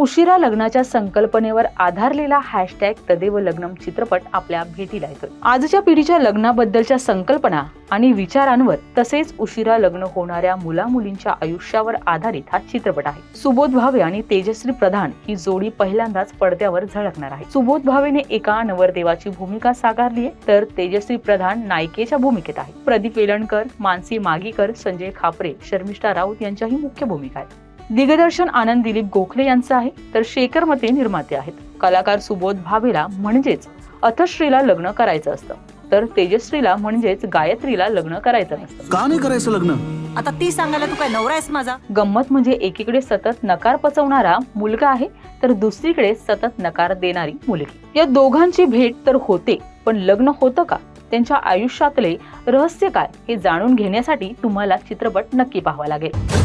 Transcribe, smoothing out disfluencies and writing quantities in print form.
उशिरा लग्नाच्या संकल्पनेवर आधारलेला #तदेव लग्नम चित्रपट आपल्या भेटीला येतोय। आजच्या पिढीच्या लग्नाबद्दलच्या संकल्पना आणि विचारांवर तसेच उशिरा लग्न होणाऱ्या मुला-मुलींच्या आयुष्यावर आधारित हा चित्रपट आहे। सुबोध भावे आणि तेजश्री प्रधान ही जोडी पहिल्यांदाच पडद्यावर झळकणार आहे। सुबोध भावेने एका नवरदेवाची भूमिका साकारली आहे, तर तेजश्री प्रधान नायिकेच्या भूमिकेत आहे। प्रदीप वेलणकर, मानसी मागीकर, संजय खापरे, शर्मिष्ठा राऊत यांच्याही मुख्य भूमिका आहेत। दिग्दर्शन आनंद दिलीप गोखले यांचं आहे, तर शेखर मते निर्माते आहेत। कलाकार सुबोध भावेला म्हणजेच अथश्रीला लग्न करायचं असतं, तर तेजश्रीला म्हणजेच गायत्रीला लग्न करायचं नसतं। का नाही करायचं लग्न? आता ती सांगायला तू काय नवरा आहेस माझा? गंमत म्हणजे एकीकडे सतत नकार पचवणारा मुलगा आहे, तर दुसरीकडे सतत नकार देणारी मुलगी। या दोघांची भेट तर होते, पण लग्न होतं का? त्यांच्या आयुष्यातले रहस्य काय हे जाणून घेण्यासाठी तुम्हाला चित्रपट नक्की पाहावा लागेल।